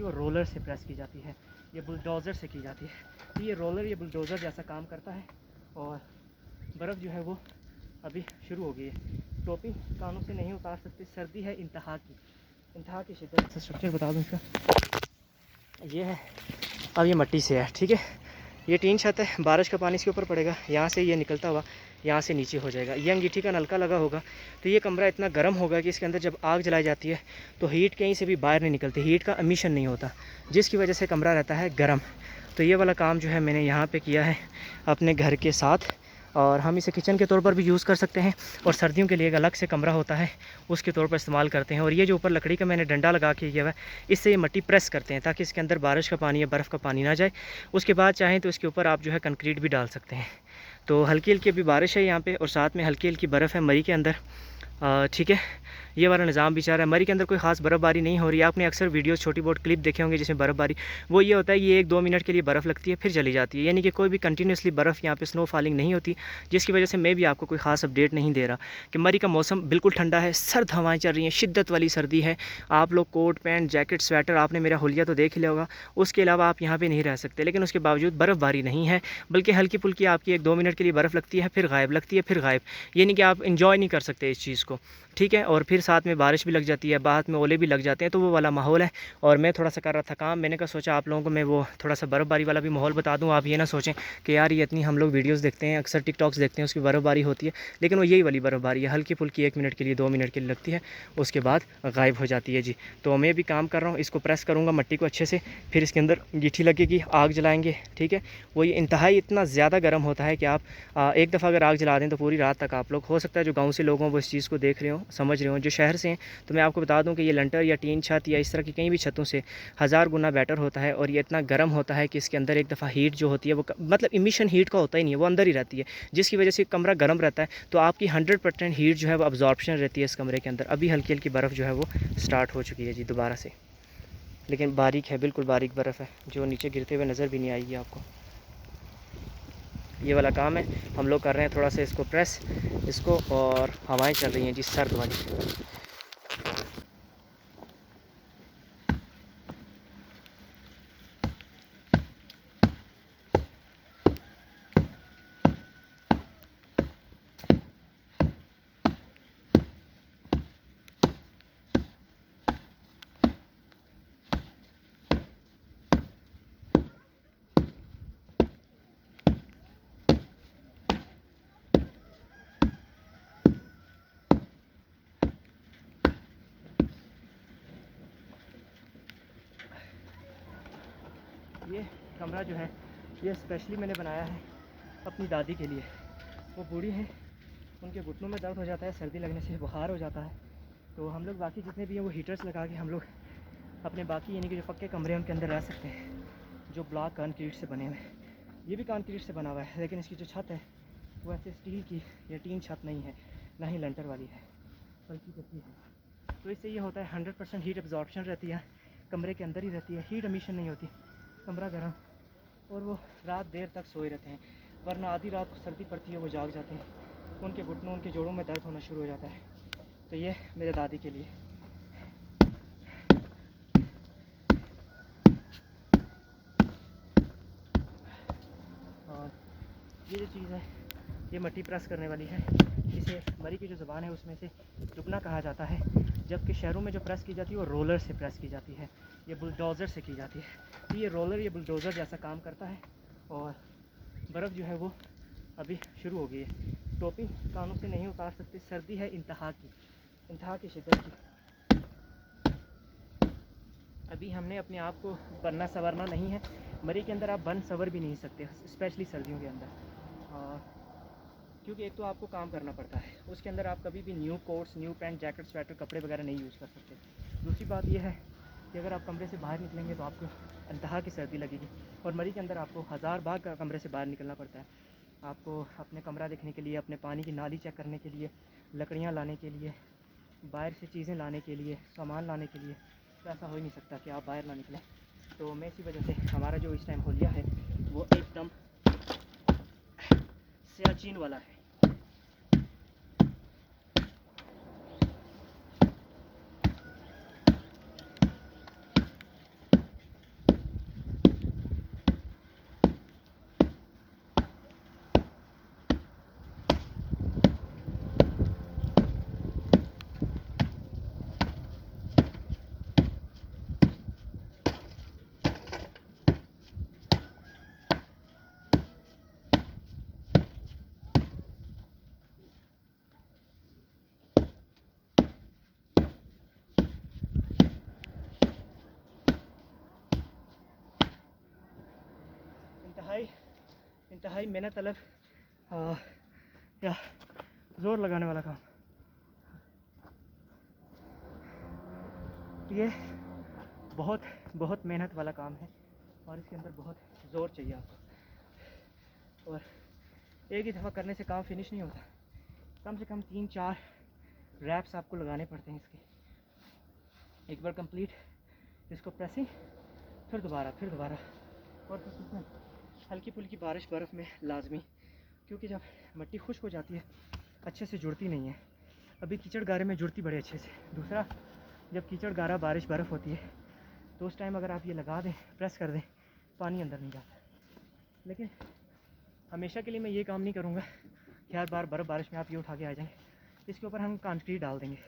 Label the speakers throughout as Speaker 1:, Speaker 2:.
Speaker 1: वो रोलर से प्रेस की जाती है, ये बुलडोज़र से की जाती है। तो ये रोलर ये बुलडोज़र जैसा काम करता है और बर्फ़ जो है वो अभी शुरू हो गई है। टोपी कानों से नहीं उतार सकते, सर्दी है इंतहा की शिद्दत। स्ट्रक्चर बता दूँ इसका, ये है, अब ये मट्टी से है, ठीक है। ये टीन छत है, बारिश का पानी इसके ऊपर पड़ेगा, यहाँ से ये निकलता हुआ यहाँ से नीचे हो जाएगा। ये अंगीठी का नलका लगा होगा, तो ये कमरा इतना गर्म होगा कि इसके अंदर जब आग जलाई जाती है तो हीट कहीं से भी बाहर नहीं निकलती, हीट का एमिशन नहीं होता, जिसकी वजह से कमरा रहता है गर्म। तो ये वाला काम जो है मैंने यहाँ पे किया है अपने घर के साथ, और हम इसे किचन के तौर पर भी यूज़ कर सकते हैं, और सर्दियों के लिए एक अलग से कमरा होता है उसके तौर पर इस्तेमाल करते हैं। और ये जो ऊपर लकड़ी का मैंने डंडा लगा के किया हुआ है, इससे ये मट्टी प्रेस करते हैं ताकि इसके अंदर बारिश का पानी या बर्फ़ का पानी ना जाए। उसके बाद चाहें तो इसके ऊपर आप जो है कंक्रीट भी डाल सकते हैं। तो हल्की हल्की अभी बारिश है यहाँ पे, और साथ में हल्की हल्की बर्फ़ है मरी के अंदर, ठीक है। ये वाला निज़ाम भी चल रहा है। मरी के अंदर कोई ख़ास बर्फ़बारी नहीं हो रही है। आपने अक्सर वीडियोस छोटी बहुत क्लिप देखे होंगे जिसमें बर्फ़बारी, वो ये होता है ये 1-2 मिनट के लिए बर्फ़ लगती है फिर चली जाती है, यानी कि कोई भी कंटिन्यूसली बर्फ़ यहाँ पे स्नो फॉलिंग नहीं होती, जिसकी वजह से मैं भी आपको कोई ख़ास अपडेट नहीं दे रहा कि मरी का मौसम बिल्कुल ठंडा है, सर्द हवाएँ चल रही हैं, शिद्दत वाली सर्दी है। आप लोग कोट पैंट जैकेट स्वेटर, आपने मेरा हुलिया तो देख ही लिया होगा, उसके अलावा आप यहाँ पर नहीं रह सकते। लेकिन उसके बावजूद बर्फ़बारी नहीं है, बल्कि हल्की फुल्की आपकी 1-2 मिनट के लिए बर्फ़ लगती है फिर गायब, लगती है फिर गायब, यानी कि आप इन्जॉय नहीं कर सकते इस चीज़ को, ठीक है। और फिर साथ में बारिश भी लग जाती है, बाद में ओले भी लग जाते हैं, तो वो वाला माहौल है। और मैं थोड़ा सा कर रहा था काम, मैंने कहा सोचा आप लोगों को मैं वो थोड़ा सा बर्फ़बारी वाला भी माहौल बता दूं, आप ये ना सोचें कि यार ये इतनी, हम लोग वीडियोस देखते हैं अक्सर टिकटॉक्स देखते हैं उसकी बर्फ़बारी होती है, लेकिन वो यही वाली बर्फ़बारी है, हल्की फुल्की 1 मिनट के लिए 2 मिनट के लिए लगती है, उसके बाद गायब हो जाती है जी। तो मैं भी काम कर रहा हूँ, इसको प्रेस करूँगा मट्टी को अच्छे से, फिर इसके अंदर अंगीठी लगेगी, आग जलाएँगे, ठीक है। वो ये इंतहाई इतना ज़्यादा गर्म होता है कि आप एक दफ़ा अगर आग जला दें तो पूरी रात तक आप लोग, हो सकता है जो गाँव से लोग हों वो इस चीज़ को देख रहे हों, समझ रहे हों। जो शहर से हैं तो मैं आपको बता दूं कि ये लंटर या टीन छत या इस तरह की कहीं भी छतों से 1000 गुना बेटर होता है, और ये इतना गर्म होता है कि इसके अंदर एक दफ़ा हीट जो होती है वो मतलब इमिशन हीट का होता ही नहीं है, वो अंदर ही रहती है, जिसकी वजह से कमरा गर्म रहता है। तो आपकी 100% हीट जो है वो अब्जॉर्प्शन रहती है इस कमरे के अंदर। अभी हल्की हल्की बर्फ़ जो है वो स्टार्ट हो चुकी है जी दोबारा से, लेकिन बारीक है, बिल्कुल बारीक बर्फ़ है जो नीचे गिरते हुए नज़र भी नहीं आएगी आपको। ये वाला काम है, हम लोग कर रहे हैं थोड़ा सा इसको प्रेस, इसको, और हवाएं चल रही हैं जी सर्द वाली। ये कमरा जो है ये स्पेशली मैंने बनाया है अपनी दादी के लिए। वो बूढ़ी हैं, उनके घुटनों में दर्द हो जाता है, सर्दी लगने से बुखार हो जाता है, तो हम लोग बाकी जितने भी हैं वो हीटर्स लगा के हम लोग अपने बाकी यानी कि जो पक्के कमरे हैं उनके अंदर रह सकते हैं, जो ब्लॉक कंक्रीट से बने हुए हैं। ये भी कंक्रीट से बना हुआ है, लेकिन इसकी जो छत है वो ऐसे स्टील की या टीन छत नहीं है, ना ही लंटर वाली है, बल्कि कच्ची है। तो इससे ये होता है 100% हीट एब्जॉर्प्शन रहती है, कमरे के अंदर ही रहती है, हीट एमिशन नहीं होती, कमरा गर्म, और वो रात देर तक सोए रहते हैं। वरना आधी रात को सर्दी पड़ती है वो जाग जाते हैं, उनके घुटनों उनके जोड़ों में दर्द होना शुरू हो जाता है। तो ये मेरे दादी के लिए। और ये जो चीज़ है ये मट्टी प्रेस करने वाली है, इसे मरी की जो ज़बान है उसमें से चुपना कहा जाता है, जबकि शहरों में जो प्रेस की जाती है वो रोलर से प्रेस की जाती है, ये बुलडोज़र से की जाती है। तो ये रोलर ये बुलडोज़र जैसा काम करता है, और बर्फ़ जो है वो अभी शुरू हो गई है। टोपी कानों से नहीं उतार सकते, सर्दी है इंतहा की शिद्दत की। अभी हमने अपने आप को बनना संवरना नहीं है, मरी के अंदर आप बन संवर भी नहीं सकते, स्पेशली सर्दियों के अंदर, क्योंकि एक तो आपको काम करना पड़ता है, उसके अंदर आप कभी भी new quotes new pant jacket sweater कपड़े वगैरह नहीं यूज़ कर सकते। दूसरी बात यह है कि अगर आप कमरे से बाहर निकलेंगे तो आपको इंतहा की सर्दी लगेगी, और मरी के अंदर आपको 1000 बार कमरे से बाहर निकलना पड़ता है। आपको अपने कमरा देखने के लिए, अपने पानी की नाली चेक करने के लिए, लकड़ियाँ लाने के लिए, बाहर से चीज़ें लाने के लिए, सामान लाने के लिए, तो ऐसा हो ही नहीं सकता कि आप बाहर ना निकलें। तो मैं इसी वजह से हमारा जो इस टाइम होलिया है वो एकदम सियाचिन वाला है। इंतहाई मेहनत तलब या ज़ोर लगाने वाला काम। ये बहुत बहुत मेहनत वाला काम है और इसके अंदर बहुत ज़ोर चाहिए आपको, और एक ही दफ़ा करने से काम फिनिश नहीं होता। कम से कम 3-4 रैप्स आपको लगाने पड़ते हैं इसके। एक बार कंप्लीट इसको प्रेसिंग, फिर दोबारा और फिर इसमें हल्की फुल्की बारिश बर्फ़ में लाजमी, क्योंकि जब मिट्टी खुश्क हो जाती है अच्छे से जुड़ती नहीं है। अभी कीचड़ गारे में जुड़ती बड़े अच्छे से। दूसरा, जब कीचड़ गारा बारिश बर्फ़ होती है तो उस टाइम अगर आप ये लगा दें, प्रेस कर दें, पानी अंदर नहीं जाता। लेकिन हमेशा के लिए मैं ये काम नहीं करूँगा कि हर बार बर्फ़ बारिश में आप ये उठा के आ जाएंगे। इसके ऊपर हम कंक्रीट डाल देंगे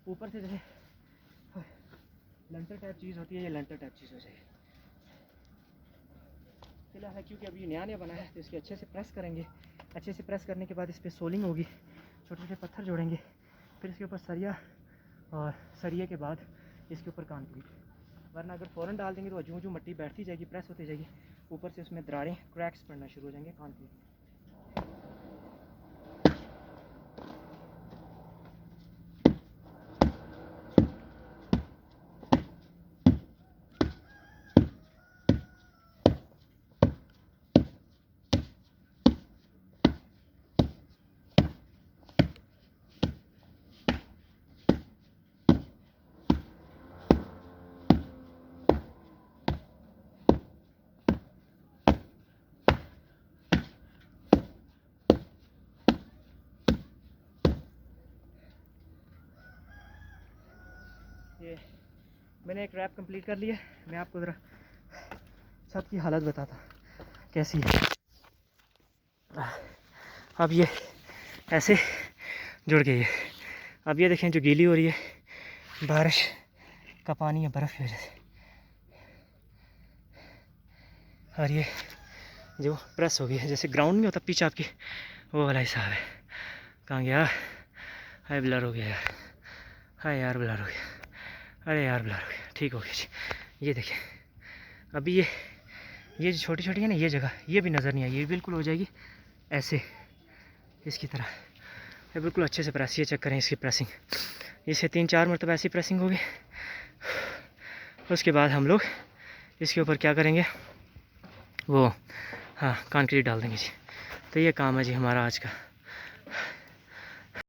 Speaker 1: ऊपर से, जैसे लेंटर टाइप चीज़ होती है, ये लेंटर टाइप चीज़ हो जाएगी। फिलहाल है क्योंकि अभी नया नया बना है तो इसके अच्छे से प्रेस करेंगे। अच्छे से प्रेस करने के बाद इस पर सोलिंग होगी, छोटे छोटे पत्थर जोड़ेंगे, फिर इसके ऊपर सरिया, और सरिये के बाद इसके ऊपर कंक्रीट। वरना अगर फ़ौरन डाल देंगे तो जूँ मिट्टी बैठती जाएगी, प्रेस होती जाएगी, ऊपर से उसमें दरारें, क्रैक्स पड़ना शुरू हो जाएंगे कंक्रीट। ये मैंने एक रैप कंप्लीट कर लिया। मैं आपको ज़रा छत की हालत बताता कैसी है। अब ये ऐसे जुड़ गई है। अब ये देखें जो गीली हो रही है, बारिश का पानी है बर्फ़ की वजह से, और ये जो प्रेस हो गई है, जैसे ग्राउंड में होता पिच आपकी, वो वाला हिसाब है। कहाँ गया? हाय ब्लर हो गया यार, हाय यार ब्लर हो गया, अरे यार ब्लर हो गया। ठीक हो गया जी। ये देखिए अभी ये जो छोटी छोटी है ना, ये जगह ये भी नज़र नहीं आई, ये बिल्कुल हो जाएगी ऐसे इसकी तरह। ये बिल्कुल अच्छे से प्रेस, ये चेक करें इसकी प्रेसिंग, इसे 3-4 मरतबा ऐसी प्रेसिंग होगी। उसके बाद हम लोग इसके ऊपर क्या करेंगे, वो हाँ कंक्रीट डाल देंगे जी। तो ये काम है जी हमारा आज का।